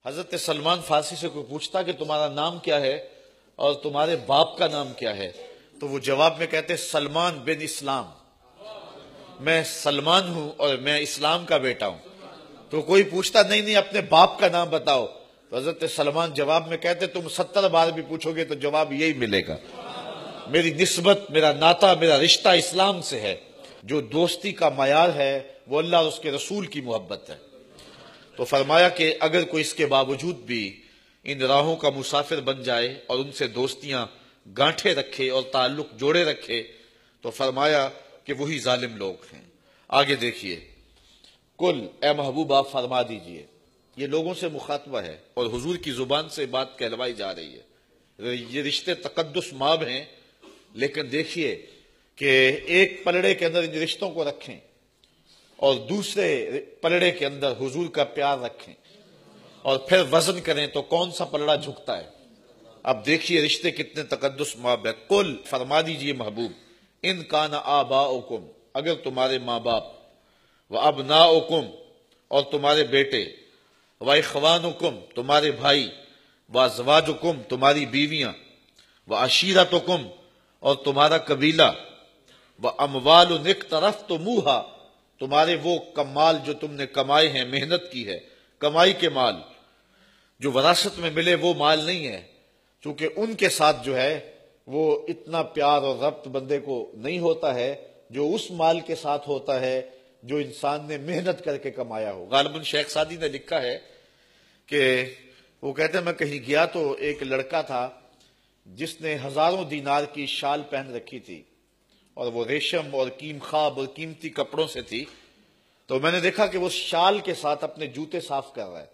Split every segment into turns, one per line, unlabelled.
حضرت سلمان فارسی سے کوئی پوچھتا کہ تمہارا نام کیا ہے اور تمہارے باپ کا نام کیا ہے، تو وہ جواب میں کہتے سلمان بن اسلام، میں سلمان ہوں اور میں اسلام کا بیٹا ہوں۔ تو کوئی پوچھتا نہیں اپنے باپ کا نام بتاؤ، تو حضرت سلمان جواب میں کہتے تم 70 بار بھی پوچھو گے تو جواب یہی ملے گا، میری نسبت، میرا ناتا، میرا رشتہ اسلام سے ہے۔ جو دوستی کا معیار ہے وہ اللہ اور اس کے رسول کی محبت ہے۔ تو فرمایا کہ اگر کوئی اس کے باوجود بھی ان راہوں کا مسافر بن جائے اور ان سے دوستیاں گانٹھے رکھے اور تعلق جوڑے رکھے تو فرمایا کہ وہی ظالم لوگ ہیں۔ آگے دیکھیے، کل اے محبوب آپ فرما دیجئے، یہ لوگوں سے مخاطبہ ہے اور حضور کی زبان سے بات کہلوائی جا رہی ہے۔ یہ رشتے تقدس ماب ہیں، لیکن دیکھیے کہ ایک پلڑے کے اندر ان رشتوں کو رکھیں اور دوسرے پلڑے کے اندر حضور کا پیار رکھیں اور پھر وزن کریں تو کون سا پلڑا جھکتا ہے۔ اب دیکھیے رشتے کتنے تقدس ماب ہے۔ قل فرما دیجئے محبوب، ان کان آباؤکم، اگر تمہارے ماں باپ، و ابناؤکم، اور تمہارے بیٹے، و اخوانکم، تمہارے بھائی، و ازواجکم، تمہاری بیویاں، و عشیرتکم، اور تمہارا قبیلہ، و اموال اقترفتموہا، تمہارے وہ کمال جو تم نے کمائے ہیں، محنت کی ہے، کمائی کے مال جو وراثت میں ملے، وہ مال نہیں ہے، چونکہ ان کے ساتھ جو ہے وہ اتنا پیار اور ربط بندے کو نہیں ہوتا ہے جو اس مال کے ساتھ ہوتا ہے جو انسان نے محنت کر کے کمایا ہو۔ غالباً شیخ سعدی نے لکھا ہے کہ وہ کہتے ہیں میں کہیں گیا تو ایک لڑکا تھا جس نے ہزاروں دینار کی شال پہن رکھی تھی اور وہ ریشم اور کیم خواب اور قیمتی کپڑوں سے تھی، تو میں نے دیکھا کہ وہ شال کے ساتھ اپنے جوتے صاف کر رہا ہے۔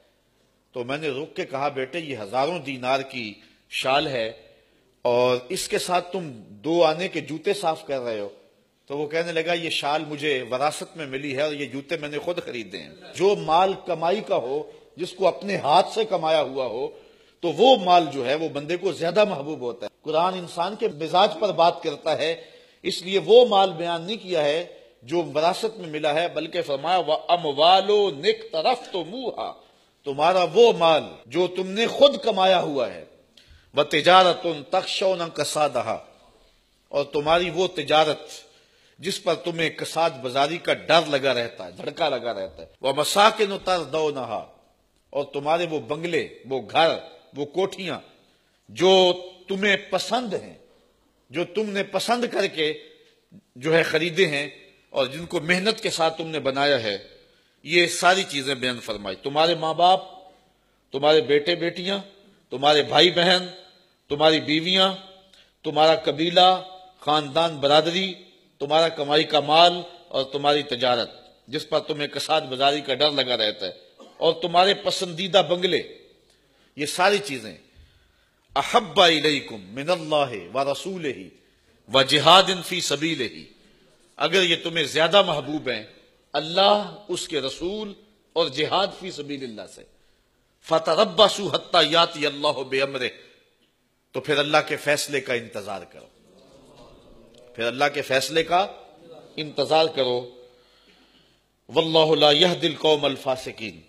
تو میں نے رک کے کہا بیٹے یہ ہزاروں دینار کی شال ہے اور اس کے ساتھ تم 2 آنے کے جوتے صاف کر رہے ہو؟ تو وہ کہنے لگا یہ شال مجھے وراثت میں ملی ہے اور یہ جوتے میں نے خود خریدے ہیں۔ جو مال کمائی کا ہو، جس کو اپنے ہاتھ سے کمایا ہوا ہو، تو وہ مال جو ہے وہ بندے کو زیادہ محبوب ہوتا ہے۔ قرآن انسان کے مزاج پر بات کرتا ہے، اس لیے وہ مال بیان نہیں کیا ہے جو وراثت میں ملا ہے، بلکہ فرمایا وَأَمْوَالُ نِقْتَرَفْتُمُوهَا، تمہارا وہ مال جو تم نے خود کمایا ہوا ہے، وَتِجَارَةٌ تَخْشَوْنَ كَسَادَهَا، اور تمہاری وہ تجارت جس پر تمہیں کساد بازاری کا ڈر لگا رہتا ہے، دھڑکا لگا رہتا ہے، وَمَسَاكِنُ تَرْضَوْنَهَا، اور تمہارے وہ بنگلے، وہ گھر، وہ کوٹھیاں جو تمہیں پسند ہیں، جو تم نے پسند کر کے جو ہے خریدے ہیں اور جن کو محنت کے ساتھ تم نے بنایا ہے، یہ ساری چیزیں بیان فرمائی۔ تمہارے ماں باپ، تمہارے بیٹے بیٹیاں، تمہارے بھائی بہن، تمہاری بیویاں، تمہارا قبیلہ، خاندان، برادری، تمہارا کمائی کا مال اور تمہاری تجارت جس پر تمہیں کساد بازاری کا ڈر لگا رہتا ہے، اور تمہارے پسندیدہ بنگلے، یہ ساری چیزیں احب الیکم من اللہ ورسولہ وجہاد فی سبیلہ، اگر یہ تمہیں زیادہ محبوب ہیں اللہ، اس کے رسول اور جہاد فی سبیل اللہ سے، فتربصوا حتی یاتی اللہ بامرہ، تو پھر اللہ کے فیصلے کا انتظار کرو، پھر اللہ کے فیصلے کا انتظار کرو۔ واللہ لا یہدی القوم الفاسقین،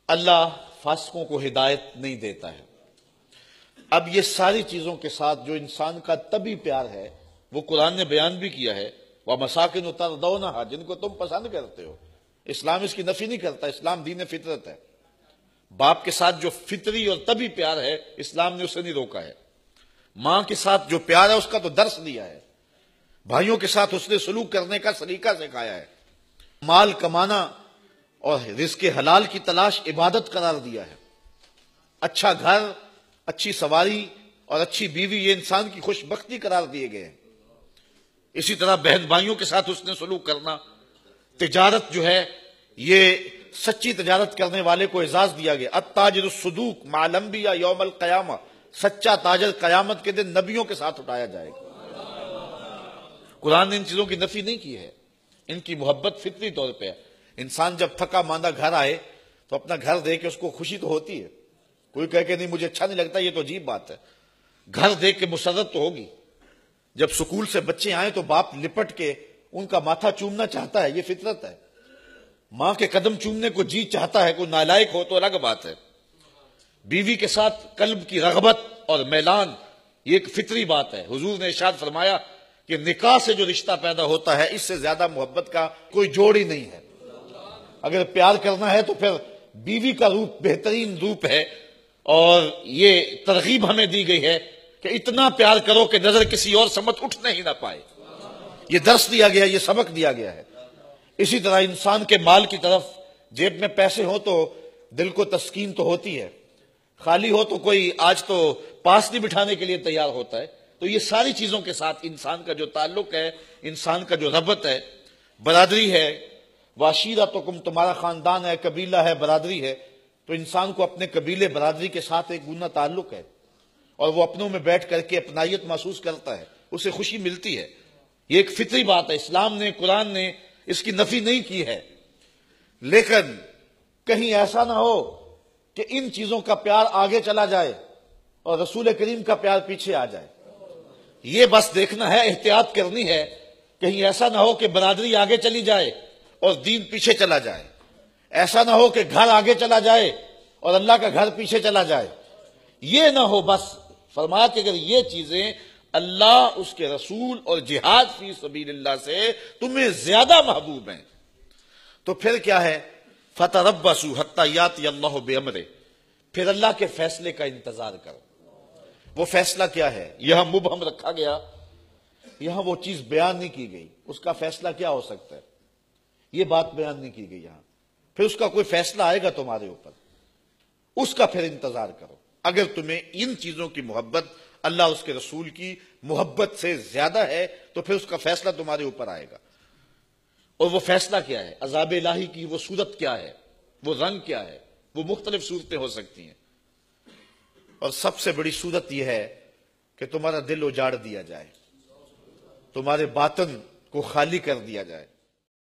اللہ فاسقوں کو ہدایت نہیں دیتا ہے۔ اب یہ ساری چیزوں کے ساتھ جو انسان کا طبعی پیار ہے وہ قرآن نے بیان بھی کیا ہے، وَمَسَاكِنُ تَرْضَوْنَهَا، جن کو تم پسند کرتے ہو۔ اسلام اس کی نفی نہیں کرتا، اسلام دین فطرت ہے۔ باپ کے ساتھ جو فطری اور طبعی پیار ہے اسلام نے اسے نہیں روکا ہے۔ ماں کے ساتھ جو پیار ہے اس کا تو درس دیا ہے، بھائیوں کے ساتھ حسن سلوک کرنے کا سلیقہ سکھایا ہے، مال کمانا اور رزق حلال کی تلاش عبادت قرار دیا ہے۔ اچھا گھر، اچھی سواری اور اچھی بیوی یہ انسان کی خوش بختی قرار دیے گئے ہیں۔ اسی طرح بہن بھائیوں کے ساتھ حسن سلوک کرنا، تجارت جو ہے یہ سچی تجارت کرنے والے کو اعزاز دیا گیا۔ التاجر الصدوق مع الانبیاء یوم القیامہ، سچا تاجر قیامت کے دن نبیوں کے ساتھ اٹھایا جائے گا۔ قرآن نے ان چیزوں کی نفی نہیں کی ہے، ان کی محبت فطری طور پہ ہے۔ انسان جب تھکا ماندہ گھر آئے تو اپنا گھر دیکھ کے اس کو خوشی تو ہوتی ہے، کوئی کہے کہ نہیں مجھے اچھا نہیں لگتا، یہ تو عجیب بات ہے، گھر دیکھ کے مسرت تو ہوگی۔ جب سکول سے بچے آئیں تو باپ لپٹ کے ان کا ماتھا چومنا چاہتا ہے، یہ فطرت ہے۔ ماں کے قدم چومنے کو جی چاہتا ہے، کوئی نالائق ہو تو الگ بات ہے۔ بیوی کے ساتھ قلب کی رغبت اور میلان یہ ایک فطری بات ہے۔ حضور نے ارشاد فرمایا کہ نکاح سے جو رشتہ پیدا ہوتا ہے اس سے زیادہ محبت کا کوئی جوڑ ہی نہیں ہے۔ اگر پیار کرنا ہے تو پھر بیوی کا روپ بہترین روپ ہے، اور یہ ترغیب ہمیں دی گئی ہے کہ اتنا پیار کرو کہ نظر کسی اور سمت اٹھنے ہی نہ پائے۔ یہ درس دیا گیا، یہ سبق دیا گیا ہے۔ اسی طرح انسان کے مال کی طرف، جیب میں پیسے ہوں تو دل کو تسکین تو ہوتی ہے، خالی ہو تو کوئی آج تو پاس نہیں بٹھانے کے لیے تیار ہوتا ہے۔ تو یہ ساری چیزوں کے ساتھ انسان کا جو تعلق ہے، انسان کا جو ربط ہے، برادری ہے، وعشیرتکم تمہارا خاندان ہے، قبیلہ ہے، برادری ہے، تو انسان کو اپنے قبیلے برادری کے ساتھ ایک گنا تعلق ہے، اور وہ اپنوں میں بیٹھ کر کے اپنائیت محسوس کرتا ہے، اسے خوشی ملتی ہے۔ یہ ایک فطری بات ہے، اسلام نے، قرآن نے اس کی نفی نہیں کی ہے، لیکن کہیں ایسا نہ ہو کہ ان چیزوں کا پیار آگے چلا جائے اور رسول کریم کا پیار پیچھے آ جائے۔ یہ بس دیکھنا ہے، احتیاط کرنی ہے، کہیں ایسا نہ ہو کہ برادری آگے چلی جائے اور دین پیچھے چلا جائے، ایسا نہ ہو کہ گھر آگے چلا جائے اور اللہ کا گھر پیچھے چلا جائے، یہ نہ ہو۔ بس فرمایا کہ اگر یہ چیزیں اللہ، اس کے رسول اور جہاد فی سبیل اللہ سے تمہیں زیادہ محبوب ہیں تو پھر کیا ہے؟ فَتَرَبَّصُوا حَتَّىٰ يَأْتِيَ اللَّهُ بِأَمْرِهِ، پھر اللہ کے فیصلے کا انتظار کرو۔ وہ فیصلہ کیا ہے؟ یہاں مبہم رکھا گیا، یہاں وہ چیز بیان نہیں کی گئی، اس کا فیصلہ کیا ہو سکتا ہے، یہ بات بیان نہیں کی گئی یہاں۔ پھر اس کا کوئی فیصلہ آئے گا تمہارے اوپر، اس کا پھر انتظار کرو۔ اگر تمہیں ان چیزوں کی محبت، اللہ اس کے رسول کی محبت سے زیادہ ہے تو پھر اس کا فیصلہ تمہارے اوپر آئے گا۔ اور وہ فیصلہ کیا ہے؟ عذاب الہی کی وہ صورت کیا ہے، وہ رنگ کیا ہے؟ وہ مختلف صورتیں ہو سکتی ہیں، اور سب سے بڑی صورت یہ ہے کہ تمہارا دل اجاڑ دیا جائے، تمہارے باطن کو خالی کر دیا جائے۔